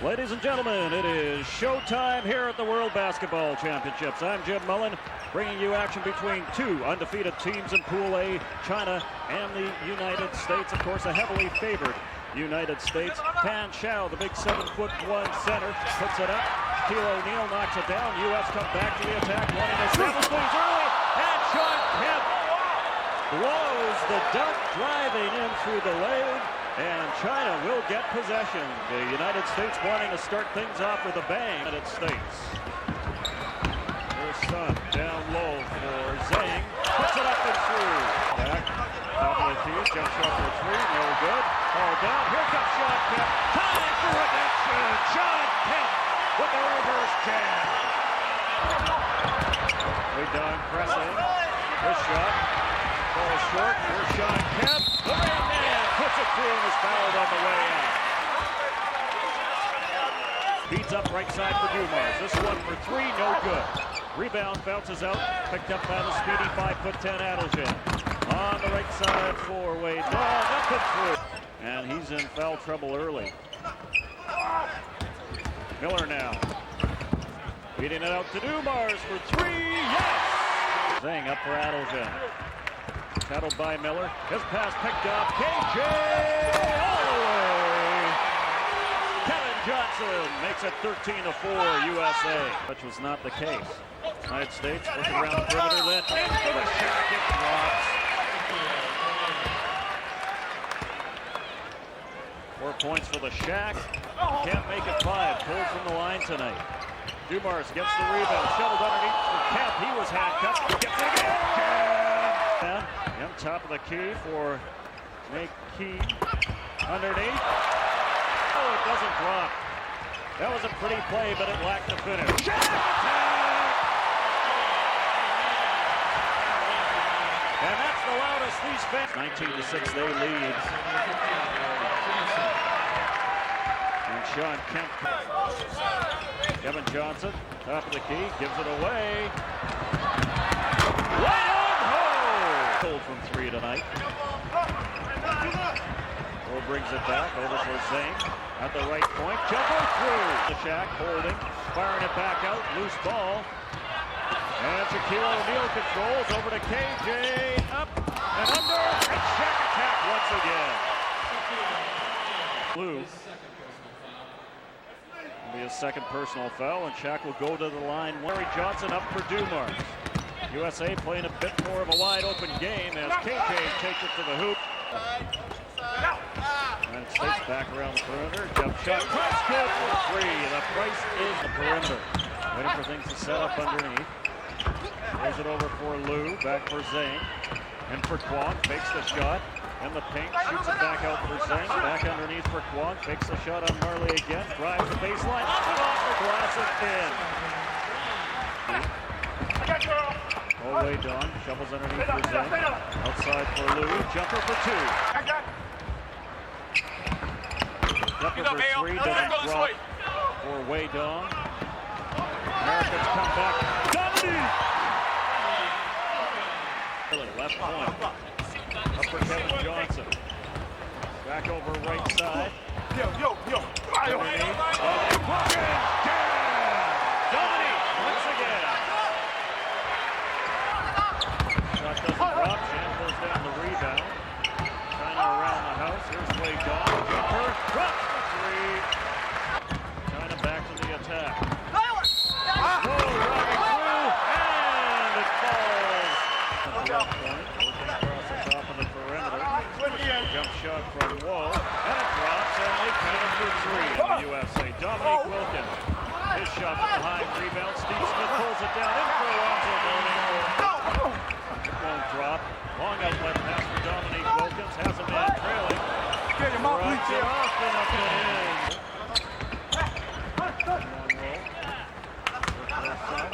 Ladies and gentlemen, it is showtime here at the World Basketball Championships. I'm Jim Mullen, bringing you action between two undefeated teams in Pool A, China and the United States. Of course, a heavily favored United States. Pan Shao, the big 7'1" center, puts it up. Shaquille O'Neal knocks it down. U.S. come back to the attack, wanting to establish things early. And Shawn Kemp blows the dunk, driving in through the lane. And China will get possession. The United States wanting to start things off with a bang. United States. Here's Sun down low for Zhang. Puts it up and through. Back. Top of the key. Jump shot for three. No good. All down. Here comes Shawn Kemp. Time for redemption. Shawn Kemp with the reverse jam. Weidong pressing. This shot. Ball short. Here's Shawn Kemp. The main man puts it through and is fouled on the way out. Beats up right side for Dumars. This one for three, no good. Rebound bounces out, picked up by the speedy 5'10" Adeljan. On the right side for Weidong, up and through. And he's in foul trouble early. Miller now. Beating it out to Dumars for three, yes! Zhang up for Adeljan. Shuttled by Miller. His pass picked up. KJ all the way. Kevin Johnson makes it 13-4 USA, which was not the case. United States looking around the perimeter, then in for the shot. It drops. 4 points for the Shaq. Can't make it 5. Pulled from the line tonight. Dumars gets the rebound. Shuttled underneath for Kemp. He was handcuffed. Gets it again. And top of the key for McKee. Underneath. Oh, it doesn't drop. That was a pretty play, but it lacked the finish. Shaq attack! And that's the loudest these fans. 19-6 they lead. And Shawn Kemp. Kevin Johnson, top of the key, gives it away. From three tonight. Cole brings it back over for Zhang at the right point. Jumper through. The Shaq holding, firing it back out. Loose ball. And Shaquille O'Neal controls over to KJ. Up and under. And Shaq attack once again. Blue. Will be a second personal foul, and Shaq will go to the line. Larry Johnson up for Dumars. USA playing a bit more of a wide-open game as KJ takes it to the hoop. United States back around the perimeter. Jump shot. Price good for three. The Price is the perimeter. Waiting for things to set up underneath. Throws it over for Lou. Back for Zhang. And for Kwon. Fakes the shot. And the pink. Shoots it back out for Zhang. Back underneath for Kwon. Fakes the shot on Marley again. Drives the baseline. Up and off the glass and in. All the way down, shovels underneath for Zhang. Outside for Lou, jumper for two. Jumper for three, doesn't drop for Weidong. Americans come back. Dominique! Left point. Up for Kevin Johnson. Back over right side. Dominique. Dominique once again. Shot doesn't drop. Shan pulls down the rebound. China around the house. Here's Weidong. Jumper. Drops for three. China back to the attack. Driving through. And it falls. At the left point. Working across the top of the perimeter. Jump shot from Wall. And it drops. And they count it for three in the USA. Dominique Wilkins. His shot from behind. Rebound. Steve Smith pulls it down. In for Alonzo Mourning. Won't drop. Long outlet pass for Dominique Wilkins. Has a man trailing. Right to Austin up and in.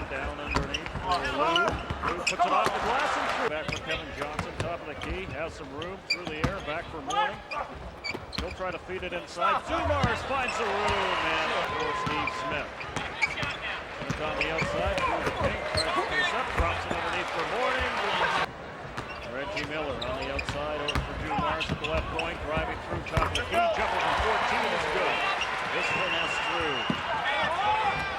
Down underneath for Lou. Lou puts it off the glass and through. Back for Kevin Johnson. Top of the key. Has some room through the air. Back for Mourning. He'll try to feed it inside. Dumars finds the room. And for Steve Smith. It's on the outside. Through the pink. Tries to push up. Drops it underneath for Mourning. Reggie Miller on the outside over for Dumars at the left point, driving through top of the key, jumper from 14 is good. This one has three. through.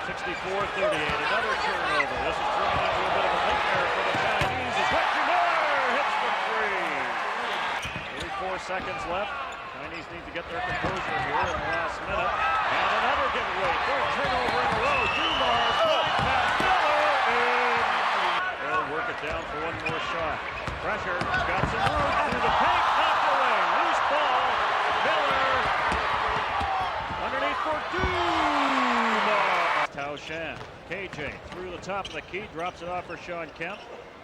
64-38, another turnover. This is turning into a bit of a nightmare for the Chinese as Reggie Miller hits the three. 34 seconds left. Chinese need to get their composure here in the last minute. And another giveaway. Third turnover in a row. Dumars, pass Miller, and they'll work it down for one more shot. Pressure, got some room through the paint, knocked away. Loose ball, Miller, underneath for Dumars. Tao Shan, KJ through the top of the key, drops it off for Shawn Kemp.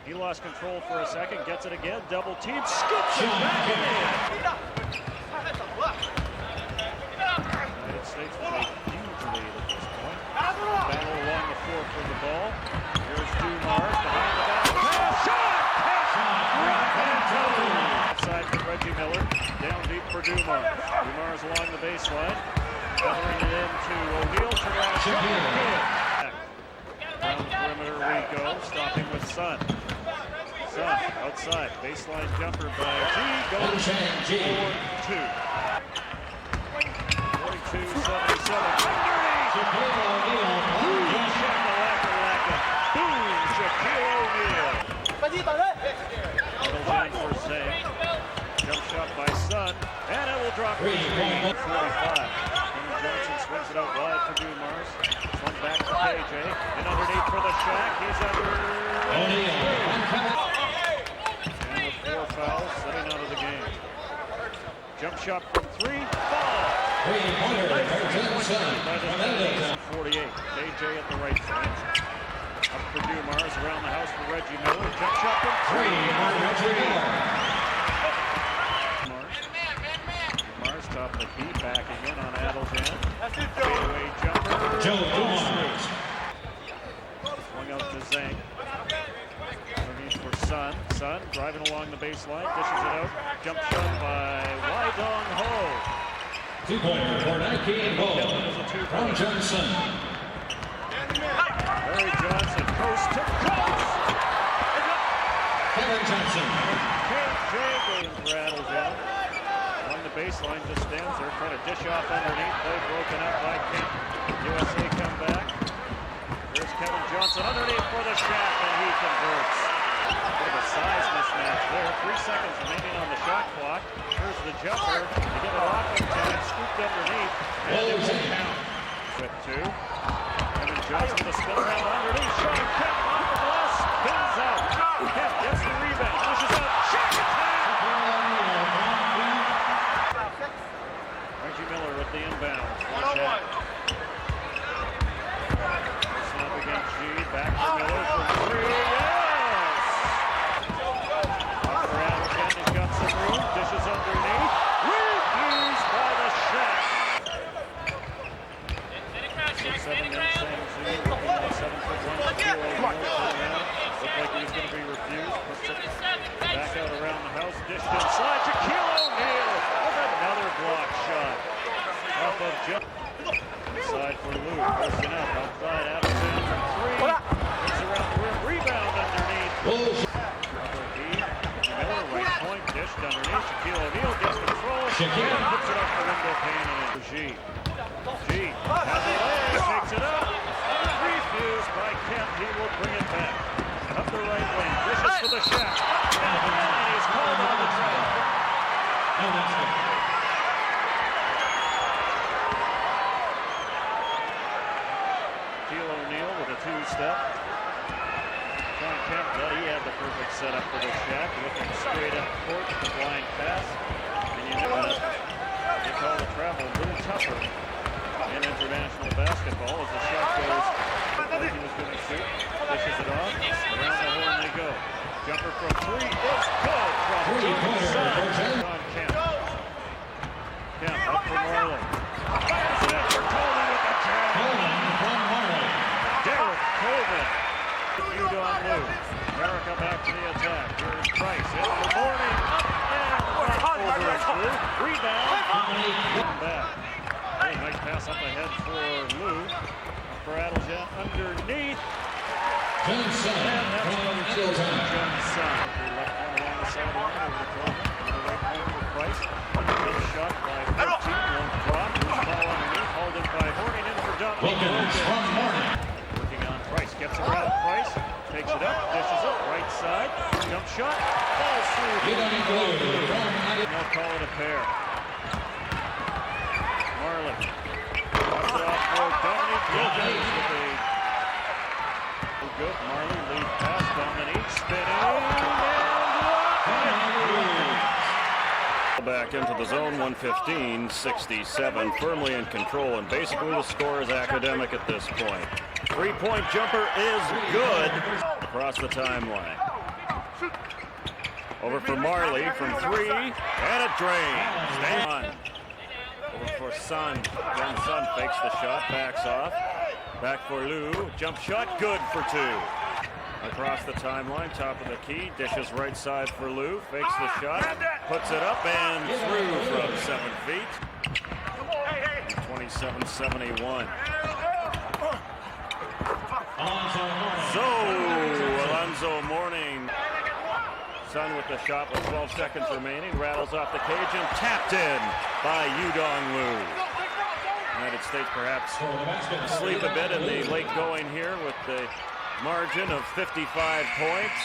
He lost control for a second, gets it again, double team, scoops it back in. United States with a huge lead at this point. Battle along the floor for the ball. Here's Dumars behind the back. Shot! Outside for Reggie Miller. Down deep for Dumars. Dumars along the baseline. Covering it into O'Neal. Down perimeter we go. Stopping with Sun. Sun outside. Baseline jumper by G. Goes for two. 42-77. Shaquille O'Neal. Boom, Shaquille O'Neal. Middleton for Zay. Jump shot by Sun. And it will drop for 45. Johnson swings it out wide for Dumars. One back to KJ. And underneath for the Shaq. He's under. And with four fouls, sitting out of the game. Jump shot from three. Ball. 48. KJ at the right side. Up for Dumars. Around the house for Reggie Miller. Jump shot from three. Dumars top of the key. Backing in on Adeljan. Fadeaway jumper. Swung out to Zhang. Underneath for Sun. Sun driving along the baseline. Dishes it out. Jump shot by Widening Ho. Two-pointer for Nike and Ball from Johnson. Larry Johnson, coast to coast. Kevin Johnson. KJ goes rattles down. On the baseline, just stands there, trying to dish off underneath. Play broken up by Kemp. USA come back. Here's Kevin Johnson underneath for the Shaq, and he converts. Bit of a size mismatch there. 3 seconds remaining on the shot clock. Here's the jumper to get it off in time. Scooped underneath, and it will count. With two. Kevin Johnson to spin around underneath. Shawn Kemp off the glass. Spins out. Kemp gets the rebound. Pushes out. Shaq attack! Reggie Miller with the inbound. Shaq. Snap against G. Back to Miller for three. Dishes underneath. Refused by the Shaq. 6'7" insane Z. 7'1" Looked like he was going to be refused. Back out around the house. Dished inside. Shaquille O'Neal with another block shot. Off of jump. Inside for Lou. Posting up. Outside. Adelson from three. Gets around the rim. Rebound underneath. Miller, right point, dished underneath. Shaquille O'Neal gets control. Shaquille puts it off the window pane and into G. Has it in, takes it up. Refused by Kemp. He will bring it back. Up the right wing. Dishes for the Shaq. And he's called on the track. Shaquille O'Neal with a two-step. Shawn Kemp thought he had the perfect setup for the Shaq, looking straight up court with the blind pass. And you know that they call the travel a little tougher in international basketball as the shot goes like he was going to shoot. Dishes it off. Around the horn they go. Jumper from three. It's good from Shawn Kemp. Kemp up for Marley. Fires it up for Coleman with the jam. Derek Coleman. Udon Lou. America back to the attack. Here's Price in the morning. And over and through. Rebound. Back. Very nice pass up ahead for Lou. For Adeljan underneath. And that's another two from Johnson. Left one along the sideline over to Coleman. On the right corner for Price. Another shot by 14. One drop. Loose ball underneath. Hauled in by Horning in for Wilkins from Morning. Working on Price, gets around Price, takes it up, dishes it, right side, jump shot, falls through. They'll call it a pair. Marley drops it off for Dominique Wilkins with a good Marley lead pass. Dominique spinning and back into the zone. 115-67, firmly in control, and basically the score is academic at this point. Three-point jumper is good across the timeline. Over for Marley from three, and it drains. And over for Sun. Then Sun fakes the shot, backs off. Back for Lou. Jump shot, good for two. Across the timeline, top of the key. Dishes right side for Lou. Fakes the shot, puts it up and through from 7 feet. 27-71. Alonzo Mourning. Sun with the shot with 12 seconds remaining. Rattles off the cage and tapped in by Yudong Lu. United States perhaps asleep a bit in the late going here with the margin of 55 points.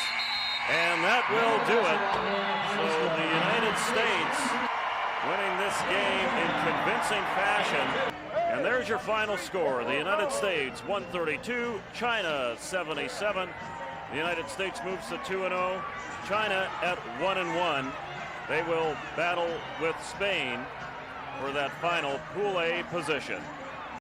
And that will do it. So the United States winning this game in convincing fashion. And there's your final score. The United States 132, China 77. The United States moves to 2-0. China at 1-1. They will battle with Spain for that final Pool A position.